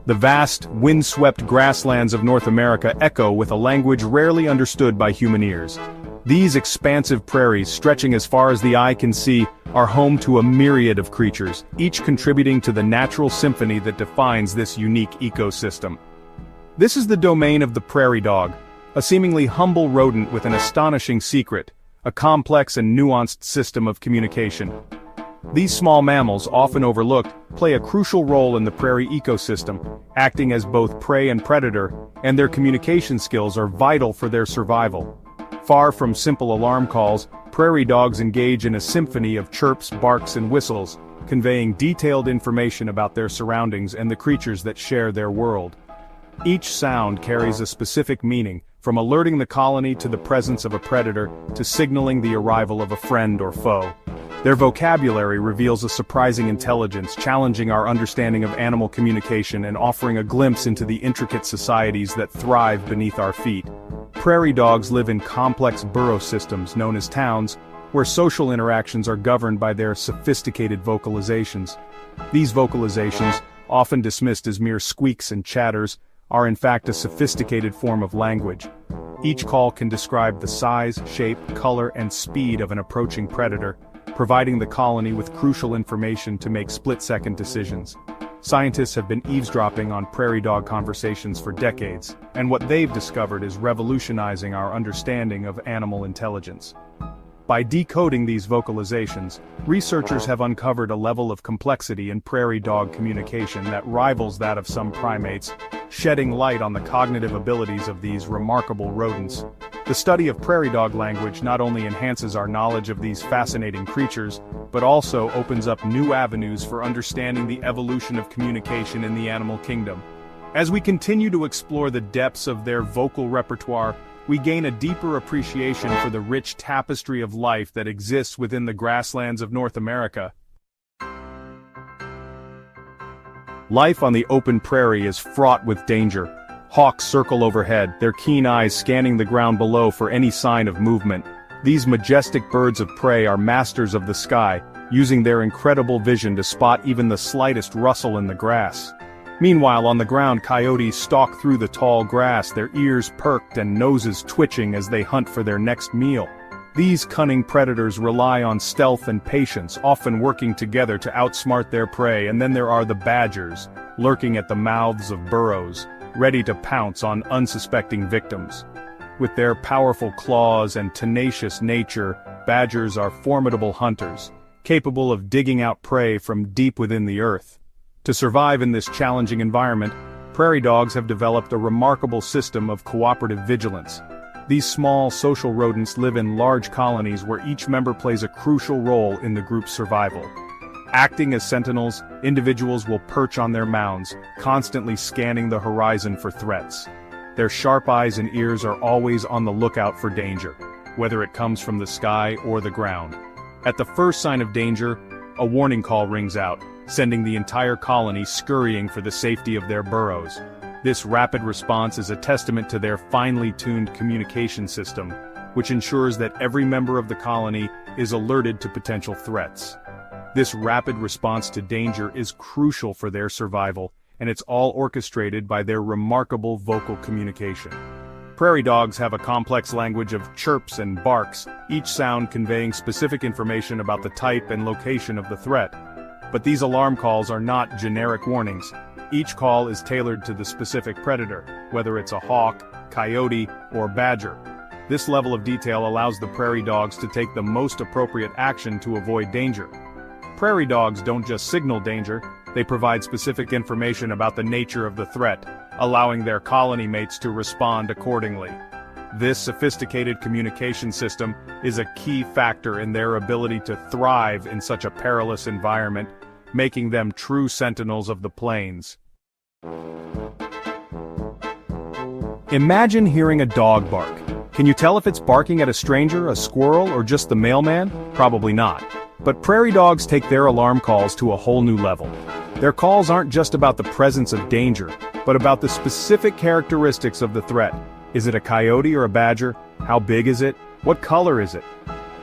The vast, wind-swept grasslands of North America echo with a language rarely understood by human ears. These expansive prairies, stretching as far as the eye can see, are home to a myriad of creatures, each contributing to the natural symphony that defines this unique ecosystem. This is the domain of the prairie dog, a seemingly humble rodent with an astonishing secret, a complex and nuanced system of communication. These small mammals, often overlooked, play a crucial role in the prairie ecosystem, acting as both prey and predator, and their communication skills are vital for their survival. Far from simple alarm calls, prairie dogs engage in a symphony of chirps, barks, and whistles, conveying detailed information about their surroundings and the creatures that share their world. Each sound carries a specific meaning, from alerting the colony to the presence of a predator to signaling the arrival of a friend or foe. Their vocabulary reveals a surprising intelligence, challenging our understanding of animal communication and offering a glimpse into the intricate societies that thrive beneath our feet. Prairie dogs live in complex burrow systems known as towns, where social interactions are governed by their sophisticated vocalizations. These vocalizations, often dismissed as mere squeaks and chatters, are in fact a sophisticated form of language. Each call can describe the size, shape, color, and speed of an approaching predator, providing the colony with crucial information to make split-second decisions. Scientists have been eavesdropping on prairie dog conversations for decades, and what they've discovered is revolutionizing our understanding of animal intelligence. By decoding these vocalizations, researchers have uncovered a level of complexity in prairie dog communication that rivals that of some primates, shedding light on the cognitive abilities of these remarkable rodents. The study of prairie dog language not only enhances our knowledge of these fascinating creatures, but also opens up new avenues for understanding the evolution of communication in the animal kingdom. As we continue to explore the depths of their vocal repertoire, we gain a deeper appreciation for the rich tapestry of life that exists within the grasslands of North America. Life on the open prairie is fraught with danger. Hawks circle overhead, their keen eyes scanning the ground below for any sign of movement. These majestic birds of prey are masters of the sky, using their incredible vision to spot even the slightest rustle in the grass. Meanwhile, on the ground, coyotes stalk through the tall grass, their ears perked and noses twitching as they hunt for their next meal. These cunning predators rely on stealth and patience, often working together to outsmart their prey. And then there are the badgers, lurking at the mouths of burrows, ready to pounce on unsuspecting victims. With their powerful claws and tenacious nature, badgers are formidable hunters, capable of digging out prey from deep within the earth. To survive in this challenging environment, prairie dogs have developed a remarkable system of cooperative vigilance. These small social rodents live in large colonies where each member plays a crucial role in the group's survival. Acting as sentinels, individuals will perch on their mounds, constantly scanning the horizon for threats. Their sharp eyes and ears are always on the lookout for danger, whether it comes from the sky or the ground. At the first sign of danger, a warning call rings out, sending the entire colony scurrying for the safety of their burrows. This rapid response is a testament to their finely tuned communication system, which ensures that every member of the colony is alerted to potential threats. This rapid response to danger is crucial for their survival, and it's all orchestrated by their remarkable vocal communication. Prairie dogs have a complex language of chirps and barks, each sound conveying specific information about the type and location of the threat. But these alarm calls are not generic warnings. Each call is tailored to the specific predator, whether it's a hawk, coyote, or badger. This level of detail allows the prairie dogs to take the most appropriate action to avoid danger. Prairie dogs don't just signal danger, they provide specific information about the nature of the threat, allowing their colony mates to respond accordingly. This sophisticated communication system is a key factor in their ability to thrive in such a perilous environment, making them true sentinels of the plains. Imagine hearing a dog bark. Can you tell if it's barking at a stranger, a squirrel, or just the mailman? Probably not. But prairie dogs take their alarm calls to a whole new level. Their calls aren't just about the presence of danger, but about the specific characteristics of the threat. Is it a coyote or a badger? How big is it? What color is it?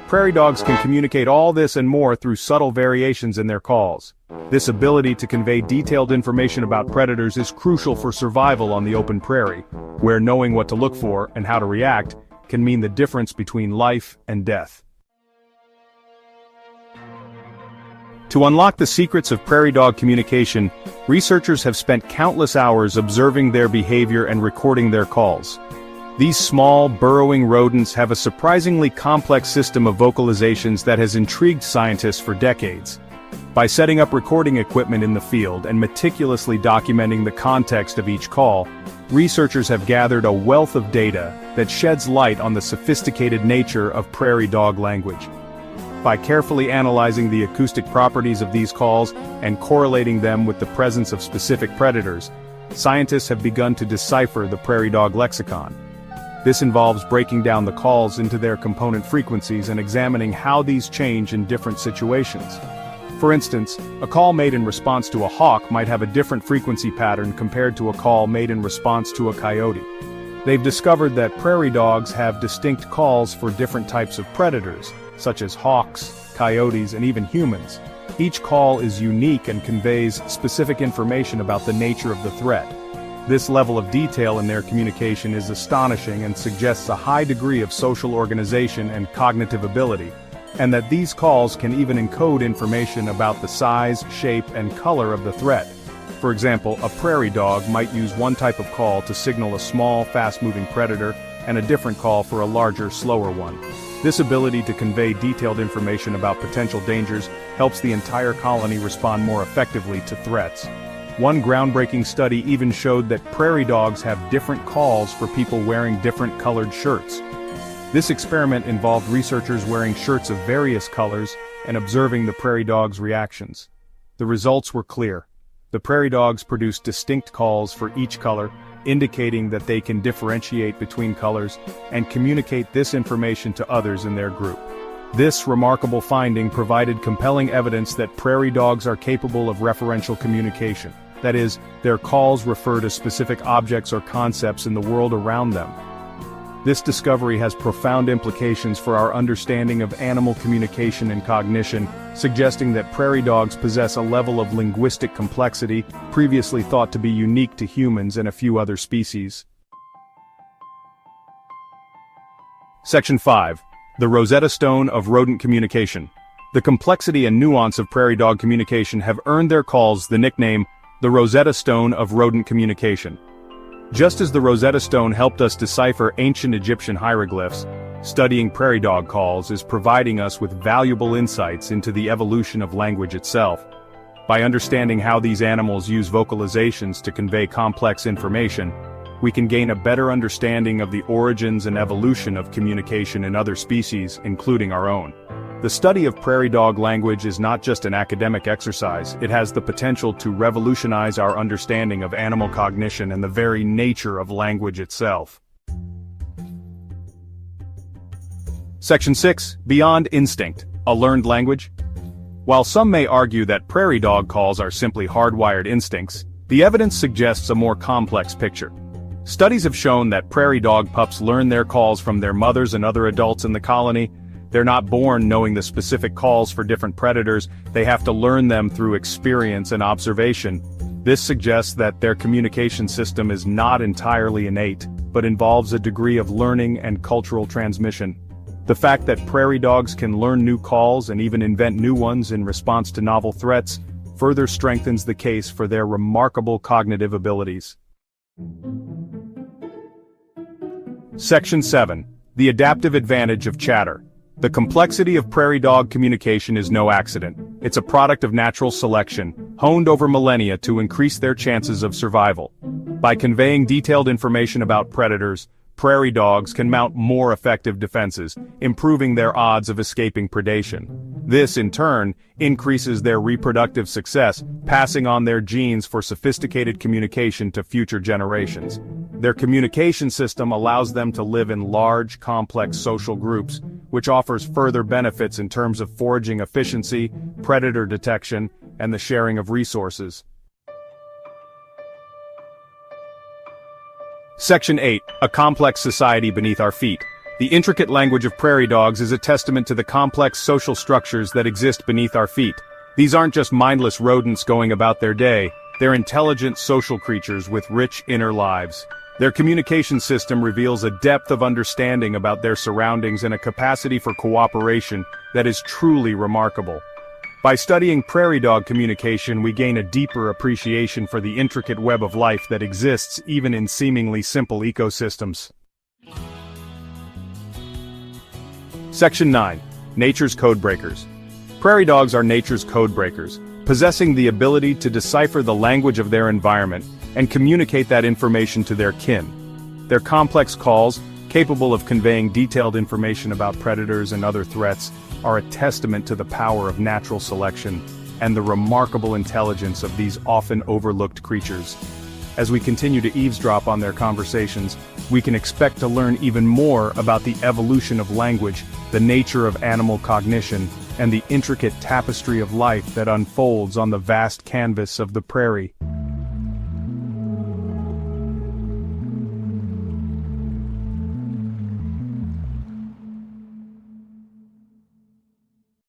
Prairie dogs can communicate all this and more through subtle variations in their calls. This ability to convey detailed information about predators is crucial for survival on the open prairie, where knowing what to look for and how to react can mean the difference between life and death. To unlock the secrets of prairie dog communication, researchers have spent countless hours observing their behavior and recording their calls. These small, burrowing rodents have a surprisingly complex system of vocalizations that has intrigued scientists for decades. By setting up recording equipment in the field and meticulously documenting the context of each call, researchers have gathered a wealth of data that sheds light on the sophisticated nature of prairie dog language. By carefully analyzing the acoustic properties of these calls and correlating them with the presence of specific predators, scientists have begun to decipher the prairie dog lexicon. This involves breaking down the calls into their component frequencies and examining how these change in different situations. For instance, a call made in response to a hawk might have a different frequency pattern compared to a call made in response to a coyote. They've discovered that prairie dogs have distinct calls for different types of predators, such as hawks, coyotes, and even humans. Each call is unique and conveys specific information about the nature of the threat. This level of detail in their communication is astonishing and suggests a high degree of social organization and cognitive ability, and that these calls can even encode information about the size, shape, and color of the threat. For example, a prairie dog might use one type of call to signal a small, fast-moving predator, and a different call for a larger, slower one. This ability to convey detailed information about potential dangers helps the entire colony respond more effectively to threats. One groundbreaking study even showed that prairie dogs have different calls for people wearing different colored shirts. This experiment involved researchers wearing shirts of various colors and observing the prairie dogs' reactions. The results were clear. The prairie dogs produced distinct calls for each color, indicating that they can differentiate between colors and communicate this information to others in their group. This remarkable finding provided compelling evidence that prairie dogs are capable of referential communication. That is, their calls refer to specific objects or concepts in the world around them. This discovery has profound implications for our understanding of animal communication and cognition, suggesting that prairie dogs possess a level of linguistic complexity previously thought to be unique to humans and a few other species. Section 5. The Rosetta Stone of Rodent Communication. The complexity and nuance of prairie dog communication have earned their calls the nickname, the Rosetta Stone of Rodent Communication. Just as the Rosetta Stone helped us decipher ancient Egyptian hieroglyphs, studying prairie dog calls is providing us with valuable insights into the evolution of language itself. By understanding how these animals use vocalizations to convey complex information, we can gain a better understanding of the origins and evolution of communication in other species, including our own. The study of prairie dog language is not just an academic exercise, it has the potential to revolutionize our understanding of animal cognition and the very nature of language itself. Section 6. Beyond Instinct, a Learned Language. While some may argue that prairie dog calls are simply hardwired instincts, the evidence suggests a more complex picture. Studies have shown that prairie dog pups learn their calls from their mothers and other adults in the colony. They're not born knowing the specific calls for different predators, they have to learn them through experience and observation. This suggests that their communication system is not entirely innate, but involves a degree of learning and cultural transmission. The fact that prairie dogs can learn new calls and even invent new ones in response to novel threats further strengthens the case for their remarkable cognitive abilities. Section 7. The Adaptive Advantage of Chatter. The complexity of prairie dog communication is no accident. It's a product of natural selection, honed over millennia to increase their chances of survival. By conveying detailed information about predators, prairie dogs can mount more effective defenses, improving their odds of escaping predation. This, in turn, increases their reproductive success, passing on their genes for sophisticated communication to future generations. Their communication system allows them to live in large, complex social groups, which offers further benefits in terms of foraging efficiency, predator detection, and the sharing of resources. Section 8. A Complex Society Beneath Our Feet. The intricate language of prairie dogs is a testament to the complex social structures that exist beneath our feet. These aren't just mindless rodents going about their day, they're intelligent social creatures with rich inner lives. Their communication system reveals a depth of understanding about their surroundings and a capacity for cooperation that is truly remarkable. By studying prairie dog communication, we gain a deeper appreciation for the intricate web of life that exists even in seemingly simple ecosystems. Section 9. Nature's Codebreakers. Prairie dogs are nature's codebreakers, possessing the ability to decipher the language of their environment and communicate that information to their kin. Their complex calls, capable of conveying detailed information about predators and other threats, are a testament to the power of natural selection and the remarkable intelligence of these often overlooked creatures. As we continue to eavesdrop on their conversations, we can expect to learn even more about the evolution of language, the nature of animal cognition, and the intricate tapestry of life that unfolds on the vast canvas of the prairie.